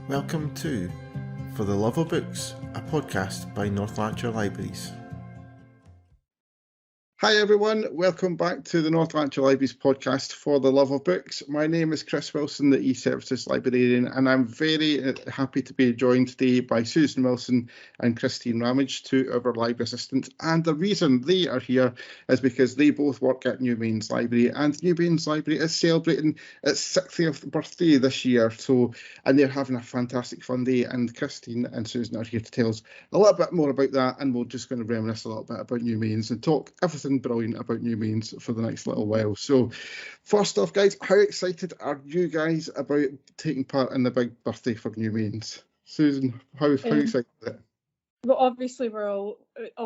Welcome to For the Love of Books, a podcast by Lanarkshire Libraries. Hi everyone, welcome back to the Lanarkshire Libraries podcast For the Love of Books. My name is Chris Wilson, the E-Services Librarian, and I'm very happy to be joined today by Susan Wilson and Christine Ramage, two of our library assistants. And the reason they are here is because they both work at Newmains Library, and Newmains Library is celebrating its 60th birthday this year. And they're having a fantastic fun day, and Christine and Susan are here to tell us a little bit more about that, and we're just going to reminisce a little bit about Newmains and talk everything brilliant about Newmains for the next little while. So first off, guys, how excited are you guys about taking part in the big birthday for Newmains? Susan, how excited is it? Well, obviously we're all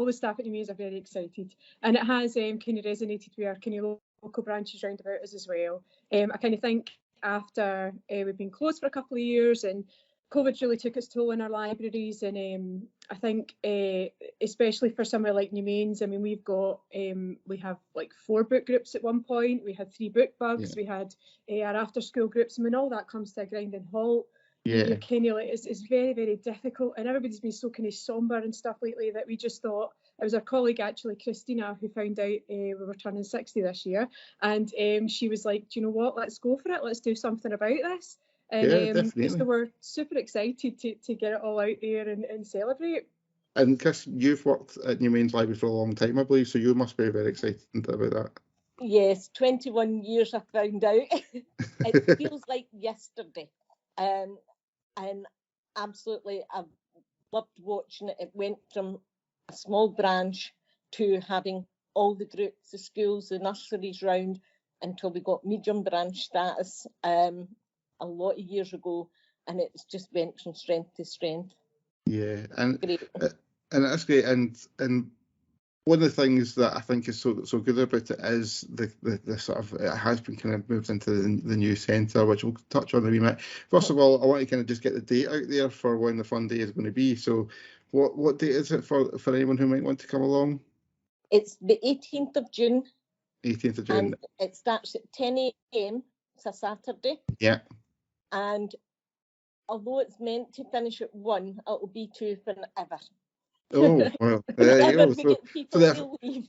the staff at Newmains are very excited, and it has kind of resonated with our kind of local branches round about us as well. I kind of think after we've been closed for a couple of years and COVID's really took its toll on our libraries, and I think especially for somewhere like Newmains, I mean, we have like 4 book groups at one point, we had 3 book bugs, we had our after school groups, and when all that comes to a grinding halt, you're kind of like, it's very, very difficult, and everybody's been so kind of sombre and stuff lately that we just thought, it was our colleague actually, Christina, who found out we were turning 60 this year, and she was like, do you know what, let's go for it, let's do something about this. And so we're super excited to get it all out there and celebrate. And Chris, you've worked at Newmains Library for a long time, I believe, so you must be very excited about that. Yes, 21 years I found out. It feels like yesterday. And absolutely, I've loved watching it. It went from a small branch to having all the groups, the schools, the nurseries round until we got medium branch status. A lot of years ago, and it's just went from strength to strength. Yeah, and that's great. And one of the things that I think is so good about it is the sort of, it has been kind of moved into the new centre, which we'll touch on in a wee minute. First of all, I want to kind of just get the date out there for when the fun day is going to be. So, what date is it for anyone who might want to come along? It's the 18th of June. 18th of June. And it starts at 10 a.m. It's a Saturday. Yeah. And although it's meant to finish at 1, it'll be 2 forever. Oh, well, there you go. So leave.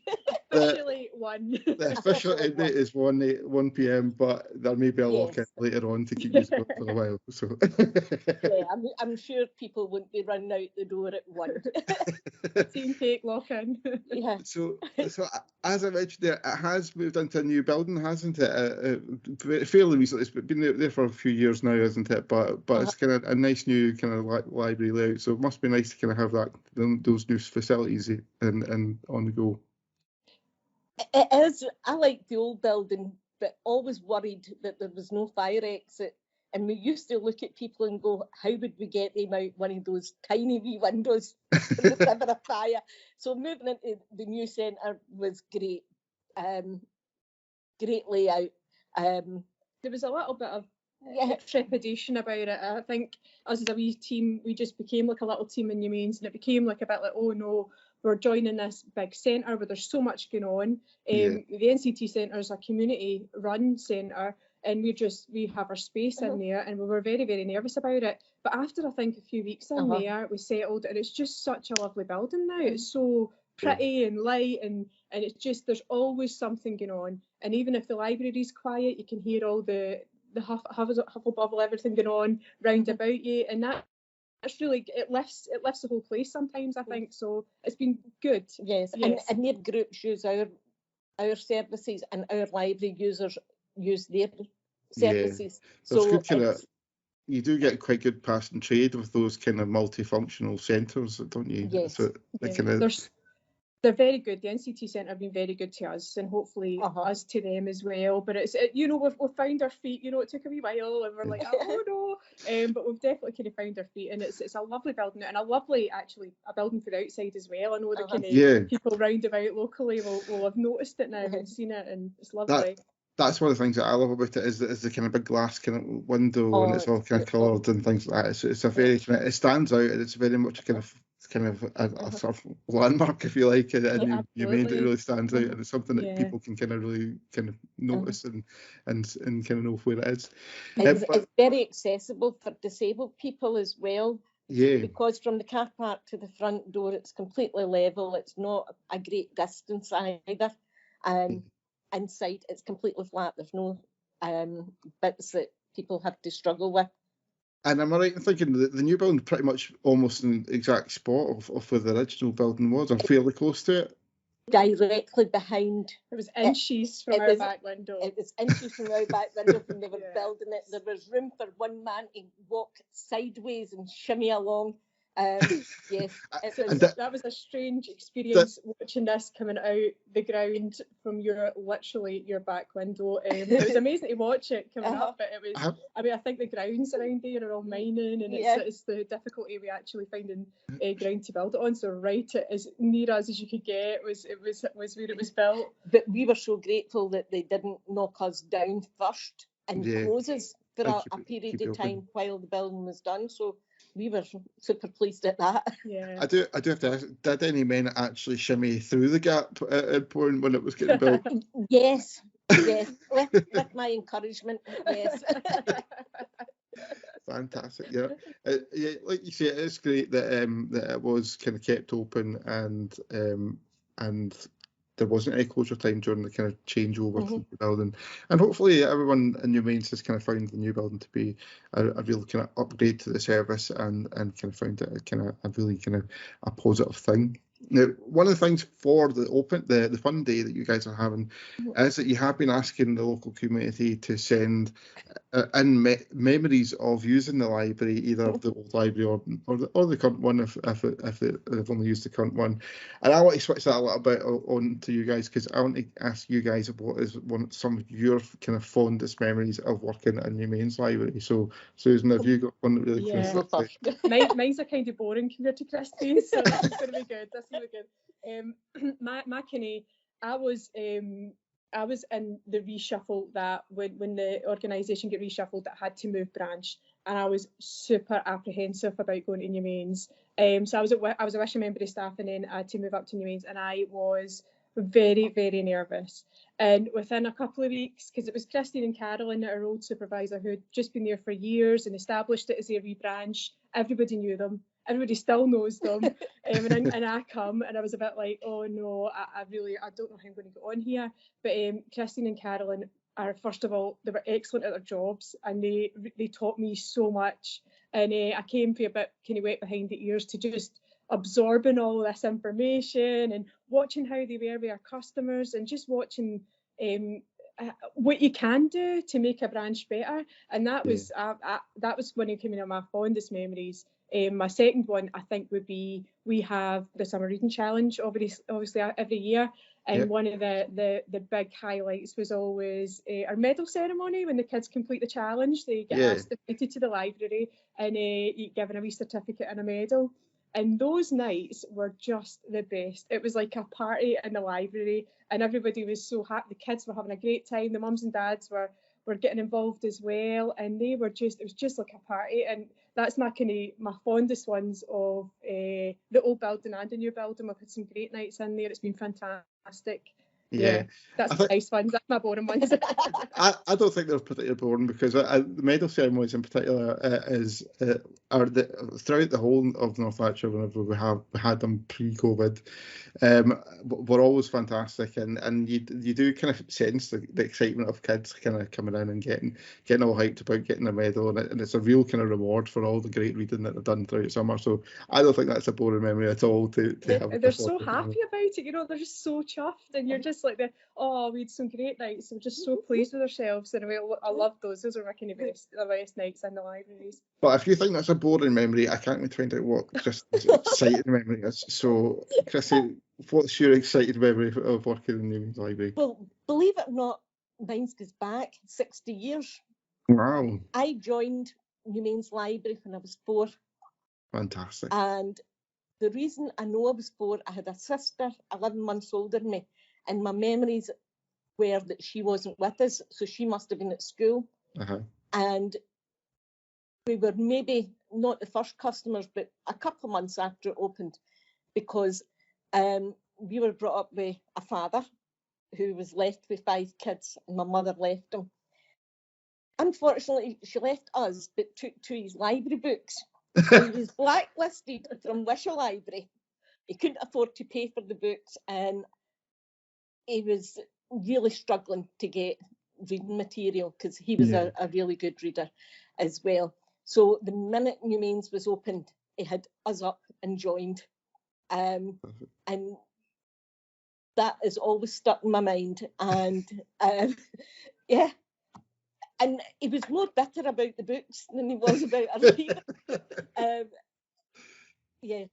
Officially 1. The official end date is 1 p.m, but there may be a lock-in later on to keep you going for a while. So. Yeah, I'm sure people wouldn't be running out the door at 1. Team take lock-in. Yeah. So as I mentioned there, it has moved into a new building, hasn't it? Fairly recently. It's been there for a few years now, isn't it? But it's kind of a nice new kind of library layout. So it must be nice to kind of have those new facilities and on the go. It is. I like the old building, but always worried that there was no fire exit. And we used to look at people and go, how would we get them out one of those tiny wee windows if there ever a fire? So moving into the new centre was great. Great layout. There was a little bit of trepidation about it. I think us as a wee team, we just became like a little team in Newmains, and it became like a bit like, oh no, we're joining this big centre where there's so much going on. The NCT Centre is a community run centre, and we have our space in there, and we were very, very nervous about it. But after I think a few weeks in there, we settled, and it's just such a lovely building now. It's so pretty and light, and it's just, there's always something going on. And even if the library's quiet, you can hear all the huffle bubble, everything going on round about you, and that's really, it lifts the whole place sometimes, I think. So it's been good. Yes. And their groups use our services, and our library users use their services. So you do get quite good pass and trade with those kind of multifunctional centres, don't you? Yes. So they're very good. The NCT Centre have been very good to us, and hopefully us to them as well. But we've found our feet. It took a wee while, and we're like, oh no. But we've definitely kind of found our feet, and it's a lovely building, and a lovely, actually, a building for the outside as well. I know the kind of people round about locally will have noticed it now and seen it, and it's lovely. That's one of the things that I love about it is the kind of big glass kind of window, and it's all kind of coloured and things like that. It's a very kind of, it stands out, and it's very much kind of kind of a sort of landmark, if you like, and you made it really stands out, and it's something that people can kind of really kind of notice and kind of know where it is. It's very accessible for disabled people as well. Yeah. Because from the car park to the front door, it's completely level. It's not a great distance either. Inside, it's completely flat. There's no bits that people have to struggle with. And am I right in thinking that the new building is pretty much almost in the exact spot of where the original building was, or fairly close to it? Directly behind. It was inches from our back window. It was inches from our back window when they were building it. There was room for one man to walk sideways and shimmy along. Yes, that was a strange experience watching this coming out the ground from your back window. It was amazing to watch it coming up, but it was. I mean, I think the grounds around there are all mining, and it's the difficulty we actually finding ground to build it on. So right, as near us as you could get was where it was built. But we were so grateful that they didn't knock us down first and close us for a period of time while the building was done. So we were super pleased at that. Yeah. I do have to ask, did any men actually shimmy through the gap at point when it was getting built? Yes, with my encouragement, yes. Fantastic, yeah. Like you say, it's great that it was kind of kept open and there wasn't any closure time during the kind of changeover from the building, and hopefully everyone in Newmains has kind of found the new building to be a real kind of upgrade to the service and kind of found it a really kind of a positive thing. Now, one of the things for the fun day that you guys are having is that you have been asking the local community to send in memories of using the library, either of the old library or the current one if they've only used the current one. And I want to switch that a little bit on to you guys, because I want to ask you guys what is some of your kind of fondest memories of working in Newmains Library. So, Susan, have you got one that really Mine's are kind of boring compared to Christine's, so this is going to be good. This is really good. My kind of, I was in the reshuffle that when the organisation got reshuffled, that had to move branch, and I was super apprehensive about going to Newmains. So I was a wishing member of staff, and then I had to move up to Newmains, and I was very, very nervous. And within a couple of weeks, because it was Christine and Carolyn, our old supervisor, who had just been there for years and established it as their wee branch, everybody knew them. Everybody still knows them. And I come and I was a bit like, oh no, I don't know how I'm going to get on here. But Christine and Carolyn are, first of all, they were excellent at their jobs, and they taught me so much. And I came for a bit kind of wet behind the ears to just absorbing all this information and watching how they were with our customers, and just watching what you can do to make a branch better. And that was one of my fondest memories. My second one, I think, would be, we have the summer reading challenge obviously every year, and one of the big highlights was always our medal ceremony. When the kids complete the challenge, they get asked to the library, and you given a wee certificate and a medal. And those nights were just the best. It was like a party in the library, and everybody was so happy. The kids were having a great time. The mums and dads were getting involved as well, and it was just like a party. And that's my fondest ones of the old building and the new building. We've had some great nights in there. It's been fantastic. Yeah, that's the nice ones. That's my boring ones. I don't think they're particularly boring, because the medal ceremonies in particular throughout the whole of North Lanarkshire, whenever we had them pre-COVID, were always fantastic, and you do kind of sense the excitement of kids kind of coming in and getting all hyped about getting a medal, and it's a real kind of reward for all the great reading that they've done throughout summer. So I don't think that's a boring memory at all. They're so happy about it, they're just so chuffed, and you're just like, we had some great nights. We're just so pleased with ourselves, and I love those. Those are my kind of the best nights in the libraries. But if you think that's a boring memory, I can't wait to find out what Chris's exciting memory is. So, Chrissy, what's your exciting memory of working in the Newmains Library? Well, believe it or not, mine goes back 60 years. Wow. I joined Newmains Library when I was 4. Fantastic. And the reason I know I was 4, I had a sister 11 months older than me, and my memories were that she wasn't with us, so she must have been at school. And we were maybe not the first customers, but a couple of months after it opened, because we were brought up with a father who was left with 5 kids, and my mother left him. Unfortunately, she left us, but took to his library books. So he was blacklisted from Wishaw Library. He couldn't afford to pay for the books, and he was really struggling to get reading material, because he was a really good reader as well. So the minute Newmains was opened, he had us up and joined. And that is always stuck in my mind. And yeah. And he was more bitter about the books than he was about our reader. Yeah,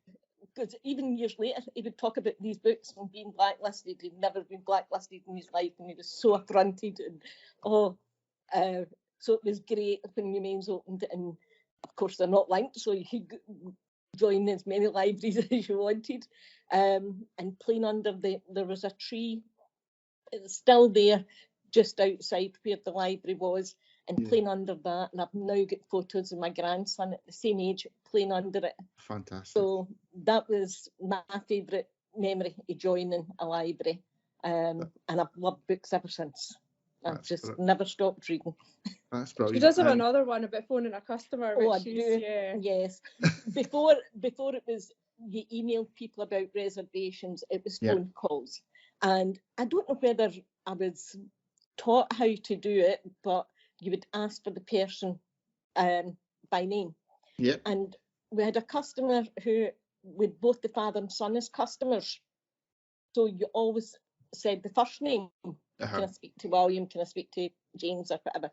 because even years later, he would talk about these books and being blacklisted. He'd never been blacklisted in his life, and he was so affronted. And so it was great when Newmains opened, and of course they're not linked, so you could join as many libraries as you wanted. And plain under there was a tree. It's still there, just outside where the library was, and plain under that. And I've now got photos of my grandson at the same age playing under it. Fantastic. So that was my favourite memory of joining a library, and I've loved books ever since. I've just never stopped reading. That's brilliant. She does have another one about phoning a customer. Oh, which I is, do. Yeah. Yes. Before it was you emailed people about reservations, it was phone calls. And I don't know whether I was taught how to do it, but you would ask for the person by name. Yeah. And we had a customer who, with both the father and son as customers, so you always said the first name. Can I speak to William? Can I speak to James or whatever?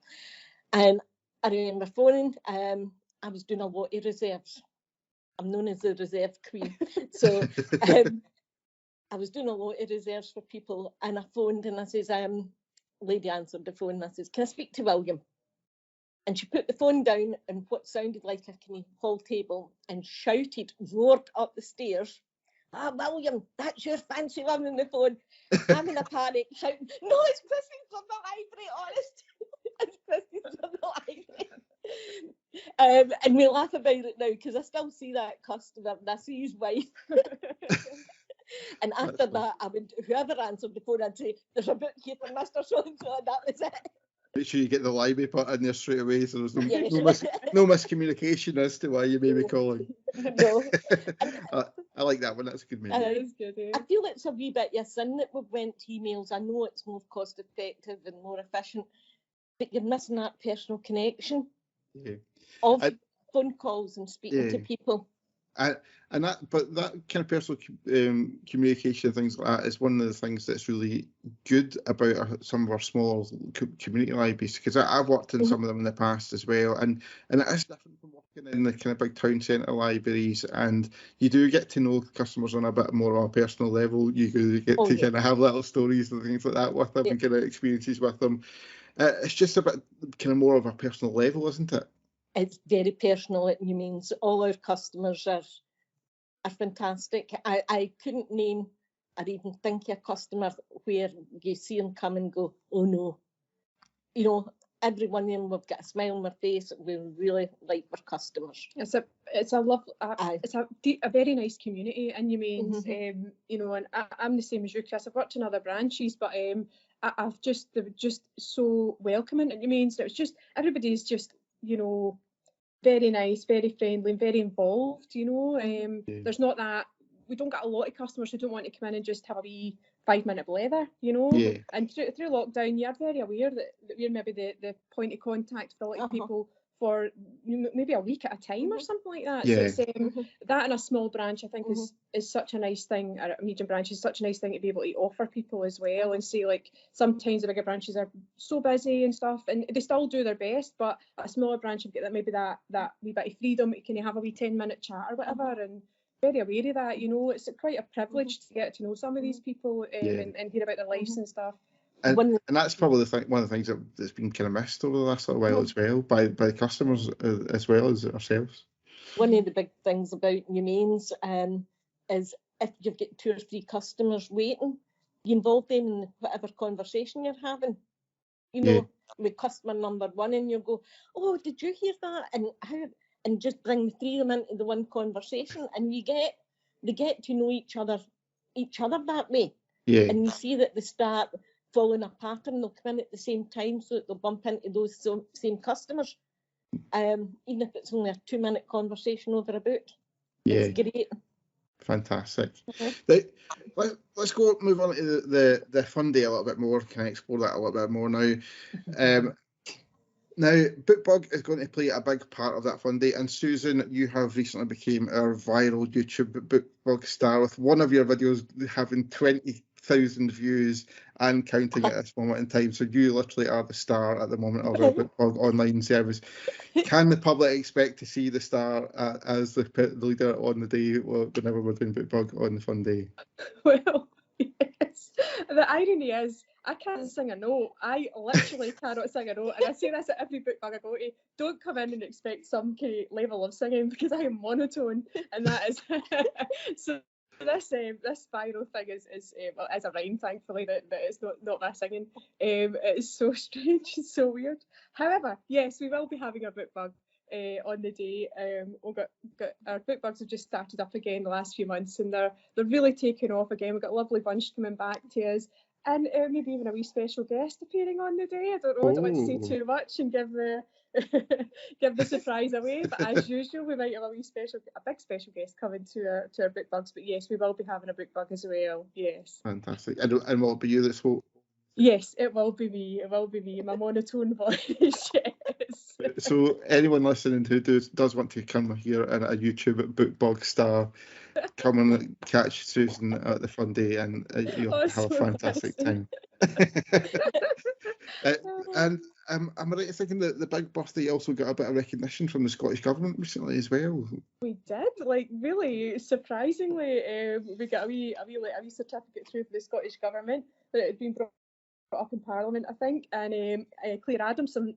And I remember phoning. I was doing a lot of reserves. I'm known as the reserve queen. So I was doing a lot of reserves for people, and I phoned and I says, lady answered the phone and I says, can I speak to William? And she put the phone down on what sounded like a kind of hall table and shouted, roared up the stairs, William, that's your fancy one on the phone. I'm in a panic, shouting, no, it's Christine from the library, honest. It's Christine from the library. And we laugh about it now, because I still see that customer and I see his wife. And after that, I would, whoever answered the phone, I'd say, there's a book here for Mr. So-and-so, and that was it. Make sure you get the library put in there straight away, so there's no miscommunication as to why you may be calling. No. I like that one. That's a good maybe. That is good, yeah. I feel it's a wee bit of a sin that we went to emails. I know it's more cost effective and more efficient, but you're missing that personal connection of phone calls and speaking to people. But that kind of personal communication, things like that, is one of the things that's really good about some of our smaller community libraries, because I've worked in some of them in the past as well, and it is different from working in the kind of big town centre libraries, and you do get to know customers on a bit more of a personal level. You get to kind of have little stories and things like that with them and kind of experiences with them. It's just a bit kind of more of a personal level, isn't it? It's very personal at Newmains. All our customers are fantastic. I couldn't name or even think of a customer where you see them come and go, oh no. You know, every one of them, we've got a smile on their face. We really like our customers. It's a very nice community in Newmains. You know, and I'm the same as you, Chris. I've worked in other branches, but they were just so welcoming at Newmains. It was just, everybody's just, you know, very nice, very friendly, and very involved, you know. There's not that, we don't get a lot of customers who don't want to come in and just have a wee 5-minute blather, you know. And through lockdown, you're very aware that we're maybe the point of contact for a lot of people for maybe a week at a time or something like that. So it's, that in a small branch, I think, is such a nice thing, or a medium branch is such a nice thing to be able to offer people as well, and say, like, sometimes the bigger branches are so busy and stuff, and they still do their best, but a smaller branch, you've got that, maybe that wee bit of freedom. Can you have a wee 10-minute chat or whatever? And very aware of that, you know. It's quite a privilege to get to know some of these people and hear about their lives and stuff. And that's probably one of the things that's been kind of missed over the last little while as well, by customers as well as ourselves. One of the big things about Newmains is if you've got 2 or 3 customers waiting, you involve them in whatever conversation you're having. You know, with customer number 1, and you go, oh, did you hear that? And how? and just bring the three of them into the one conversation, and they get to know each other that way. Yeah. And you see that they start following a pattern. They'll come in at the same time so that they'll bump into those same customers, even if it's only a 2-minute conversation over a book. Yeah. It's great. Fantastic. Mm-hmm. Let's move on to the fun day a little bit more. Can I explore that a little bit more now? Now, BookBug is going to play a big part of that fun day, and Susan, you have recently become our viral YouTube BookBug star, with one of your videos having 20,000 views and counting at this moment in time. So you literally are the star at the moment of our BookBug online service. Can the public expect to see the star as the leader on the day whenever we're doing BookBug on the fun day? Well, yes. The irony is, I can't sing a note. I literally cannot sing a note. And I say this at every BookBug I go to. Don't come in and expect some kind of level of singing, because I am monotone. And that is... So this viral thing is a rhyme, thankfully, that it's not my singing. It's so strange. It's so weird. However, yes, we will be having a BookBug on the day. We've got our BookBugs have just started up again the last few months, and they're really taking off again. We've got a lovely bunch coming back to us, and maybe even a wee special guest appearing on the day. I don't know. I don't want to say too much and give the surprise away. But as usual, we might have a big special guest coming to our BookBugs. But yes, we will be having a BookBug as well. Yes. Fantastic. And will it be you that's Yes, it will be me. It will be me. My monotone voice. Yes. So anyone listening who does want to come here and a YouTube BookBug star, come and catch Susan at the fun day, and you'll have a fantastic time. And am I right in thinking that the big birthday also got a bit of recognition from the Scottish Government recently as well? We did, really surprisingly. We got a wee certificate through from the Scottish Government that it had been brought up in Parliament, I think, and Claire Adamson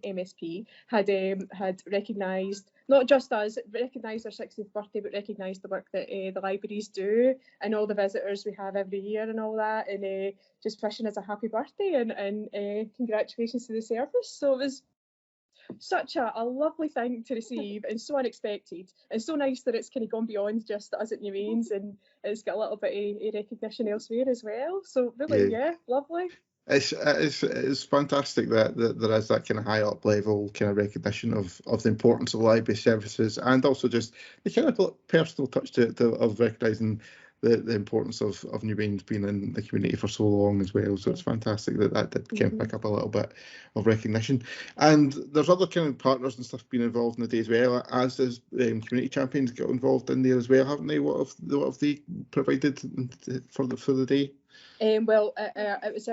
MSP had recognised not just us, recognised our 60th birthday, but recognised the work that the libraries do and all the visitors we have every year and all that, and just wishing us a happy birthday and congratulations to the service. So it was such a lovely thing to receive, and so unexpected, and so nice that it's kind of gone beyond just us at Newmains, and it's got a little bit of recognition elsewhere as well. So really, yeah, lovely. It's fantastic that there is that kind of high up level kind of recognition of the importance of library services, and also just the kind of personal touch of recognising the importance of Newmains being in the community for so long as well. So it's fantastic that did kind of pick up a little bit of recognition. And there's other kind of partners and stuff being involved in the day as well, as does community champions got involved in there as well, haven't they? What have they provided for the day? It was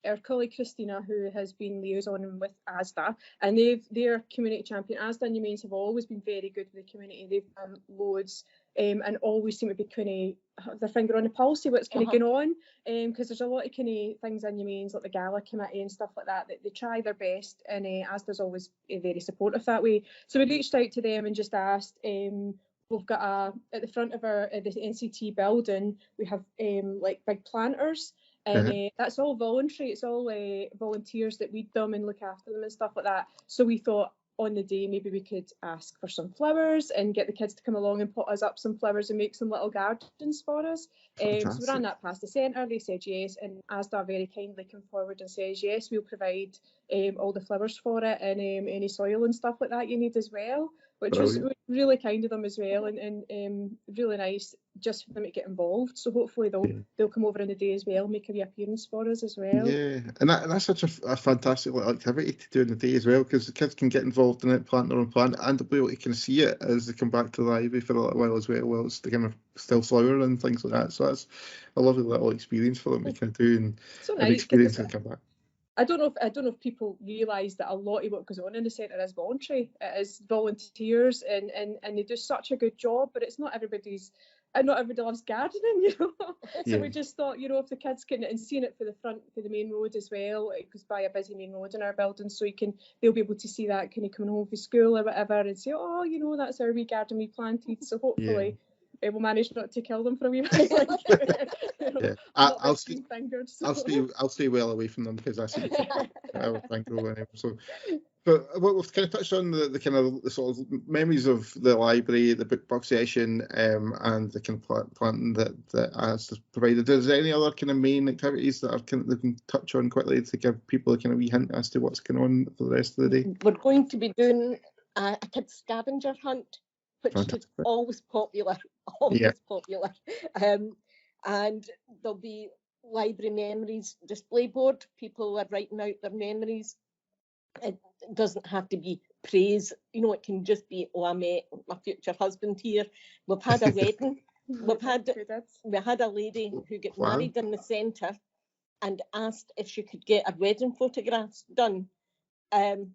our colleague Christina, who has been liaisoning with ASDA, and they're community champion. ASDA and Newmains have always been very good with the community. They've done loads and always seem to be kind of their finger on the pulse of what's kind of going on, because there's a lot of kind of things in Newmains, like the gala committee and stuff like that they try their best, and ASDA's always very supportive that way. So we reached out to them and just asked. We've got at the front of the NCT building, we have big planters. And that's all voluntary. It's all volunteers that weed them and look after them and stuff like that. So we thought on the day maybe we could ask for some flowers and get the kids to come along and put us up some flowers and make some little gardens for us. So we ran that past the centre. They said yes, and ASDA very kindly came forward and says yes, we'll provide all the flowers for it and any soil and stuff like that you need as well, which was really kind of them as well, and really nice just for them to get involved. So hopefully they'll come over in the day as well, make a wee appearance for us as well. Yeah, and that's such a fantastic little activity to do in the day as well, because the kids can get involved in it, plant their own plant, and they'll be able to kind of see it as they come back to the library for a little while as well, while it's kind of still flowering and things like that. So that's a lovely little experience for them to kind of do and experience and come back. I don't know if people realise that a lot of what goes on in the centre is voluntary. It is volunteers, and they do such a good job, but it's not everybody's. And not everybody loves gardening, you know. So we just thought, you know, if the kids can, and seeing it for the main road as well, it goes by a busy main road in our building, so they'll be able to see that kind of coming home from school or whatever, and say, oh, you know, that's our wee garden we planted. So hopefully we'll manage not to kill them for a wee bit. Like, Yeah, I'll stay. Fingered, so. I'll stay well away from them because that's our thing going anyway. So, but what we've kind of touched on the kind of the sort of memories of the library, the book box session, and the kind of planting that has provided. Is there any other kind of main activities that are kind of we can touch on quickly to give people a kind of wee hint as to what's going on for the rest of the day? We're going to be doing a kids scavenger hunt, which Fantastic. is always popular, popular. And there'll be library memories display board. People are writing out their memories. It doesn't have to be praise, you know, it can just be, oh, I met my future husband here. We've had a wedding. We had a lady who got married in the centre and asked if she could get her wedding photographs done in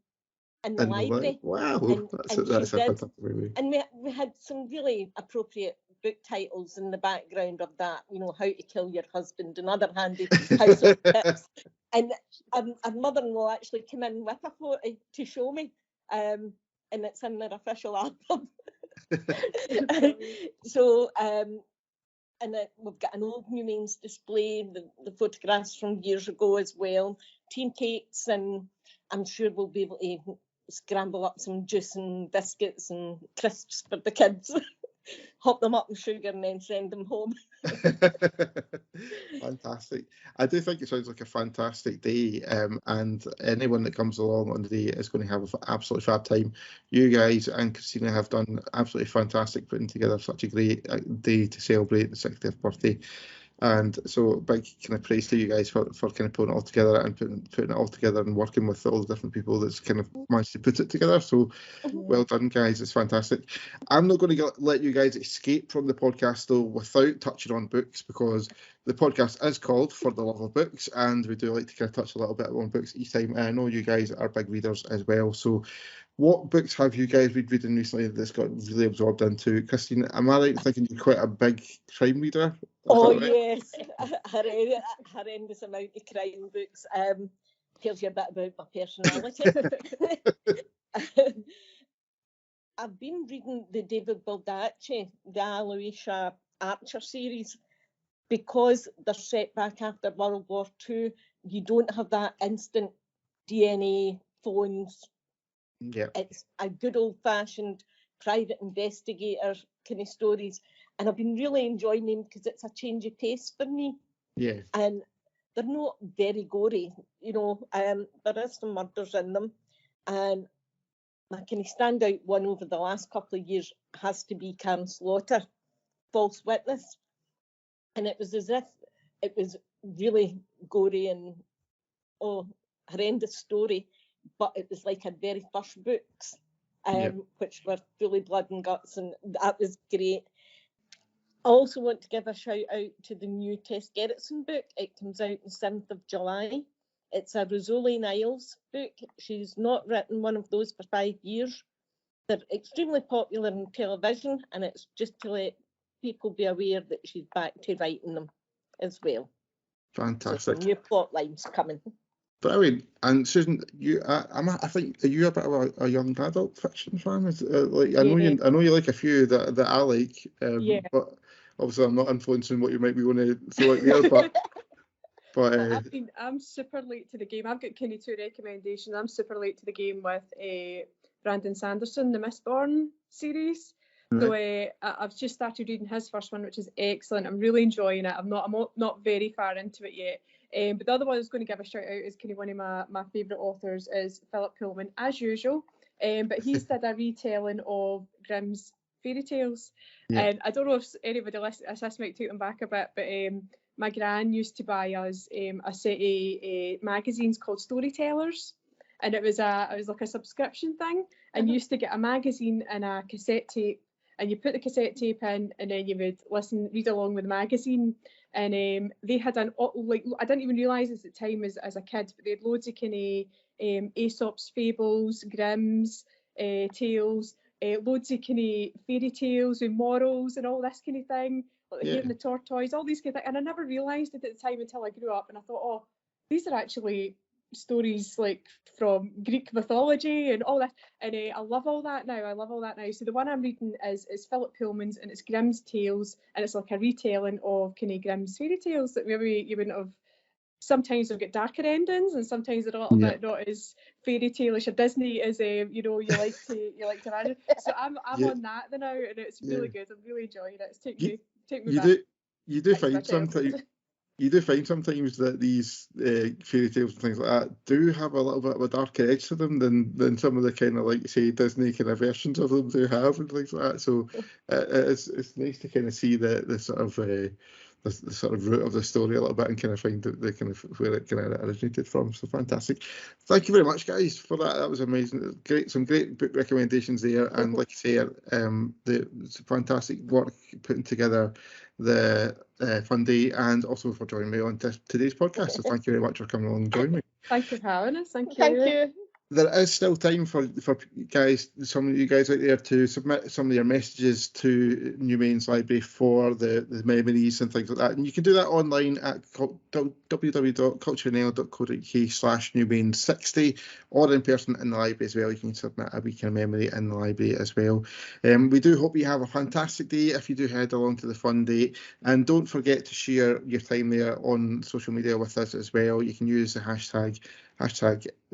the library. Wow, that's a fantastic movie. And we had some really appropriate book titles in the background of that, you know, How to Kill Your Husband and other handy household tips. And our mother-in-law actually came in with a photo to show me, and it's in their official album. So, and we've got an old Newmains display, the photographs from years ago as well, tea and cakes, and I'm sure we'll be able to scramble up some juice and biscuits and crisps for the kids. Hop them up in sugar and then send them home. Fantastic. I do think it sounds like a fantastic day, and anyone that comes along on the day is going to have an absolutely fab time. You guys and Christina have done absolutely fantastic putting together such a great day to celebrate the 60th birthday. And so big kind of praise to you guys for kind of putting it all together and putting it all together and working with all the different people that's kind of managed to put it together. So well done, guys. It's fantastic. I'm not going to let you guys escape from the podcast though without touching on books, because the podcast is called For the Love of Books, and we do like to kind of touch a little bit on books each time. And I know you guys are big readers as well. So what books have you guys been reading recently that's got really absorbed into? Christine, am I right in thinking you're quite a big crime reader? Oh, right? Yes, horrendous amount of crime books. Tells you a bit about my personality. I've been reading the David Baldacci, the Aloysia Archer series, because they're set back after World War II. You don't have that instant DNA phones. Yeah, it's a good old-fashioned private investigator kind of stories, and I've been really enjoying them because it's a change of pace for me. Yeah, and they're not very gory, you know. There is some murders in them, and my kind of standout one over the last couple of years has to be Karen Slaughter, False Witness, and it was as if it was really gory and horrendous story, but it was like her very first books, which were fully blood and guts, and that was great. I also want to give a shout out to the new Tess Gerritsen book. It comes out the 7th of July. It's a Rosalie Niles book. She's not written one of those for 5 years. They're extremely popular on television, and it's just to let people be aware that she's back to writing them as well. fantastic. So some new plot lines coming. Brilliant. And Susan, I think, are you a bit of a young adult fiction fan? I know you like a few that I like, but obviously I'm not influencing what you might be going to throw out there. But I'm super late to the game. I've got kind of 2 recommendations. I'm super late to the game with Brandon Sanderson, the Mistborn series. Right. So I've just started reading his first one, which is excellent. I'm really enjoying it. I'm not very far into it yet. But the other one I was going to give a shout out is kind of one of my favourite authors is Philip Pullman, as usual. But he's did a retelling of Grimm's fairy tales. And I don't know if anybody listening, this might take them back a bit, but my gran used to buy us a set of magazines called Storytellers. And it was like a subscription thing. And you used to get a magazine and a cassette tape. And you put the cassette tape in, and then you would read along with the magazine. And they had I didn't even realise this at the time as a kid, but they had loads of kind of Aesop's fables, Grimm's tales, loads of kind of fairy tales with morals and all this kind of thing, like the Hare and the Tortoise, all these kind of things. And I never realised it at the time until I grew up, and I thought, oh, these are actually stories like from Greek mythology and all that, and I love all that now. So the one I'm reading is Philip Pullman's, and it's Grimm's Tales, and it's like a retelling of kind of Grimm's fairy tales that maybe you wouldn't have. Sometimes they've got darker endings, and sometimes they're a little bit not as fairy tale-ish or Disney as you like to imagine. So I'm on that now, and it's really good. I'm really enjoying it. It's taking me back. You do find sometimes. You do find sometimes that these fairy tales and things like that do have a little bit of a darker edge to them than some of the kind of, like you say, Disney kind of versions of them do have and things like that. So it's nice to kind of see the sort of the sort of root of the story a little bit and kind of find the kind of where it kind of originated from. So fantastic. Thank you very much, guys, for that. That was amazing. Great, some great book recommendations there. And like I say, it's fantastic work putting together the fun day, and also for joining me on today's podcast. So thank you very much for coming along and joining me. Thank you for having us. Thank you. Thank you. There is still time for guys, some of you guys out there, to submit some of your messages to Newmains Library for the memories and things like that. And you can do that online at www.culturenail.co.uk/Newmains60, or in person in the library as well. You can submit a weekend memory in the library as well. We do hope you have a fantastic day if you do head along to the fun day. And don't forget to share your time there on social media with us as well. You can use the hashtag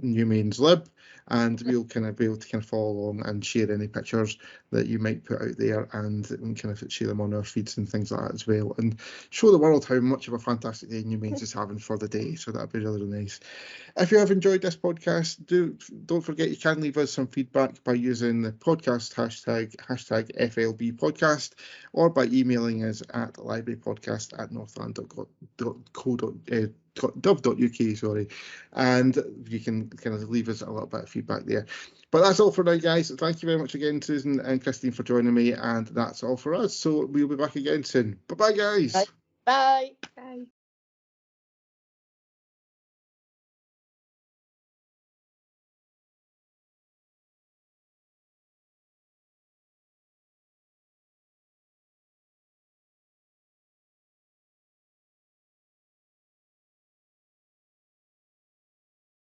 Newmains Lib, and we'll kind of be able to kind of follow along and share any pictures that you might put out there, and kind of share them on our feeds and things like that as well, and show the world how much of a fantastic day Newmains is having for the day. So that'd be really, really nice. If you have enjoyed this podcast, don't forget you can leave us some feedback by using the podcast hashtag FLB podcast, or by emailing us at librarypodcast@northland.gov.uk, sorry, and you can kind of leave us a little bit of feedback there. But that's all for now, guys. Thank you very much again, Susan and Christine, for joining me, and that's all for us. So we'll be back again soon. Bye-bye, guys. Bye. Bye.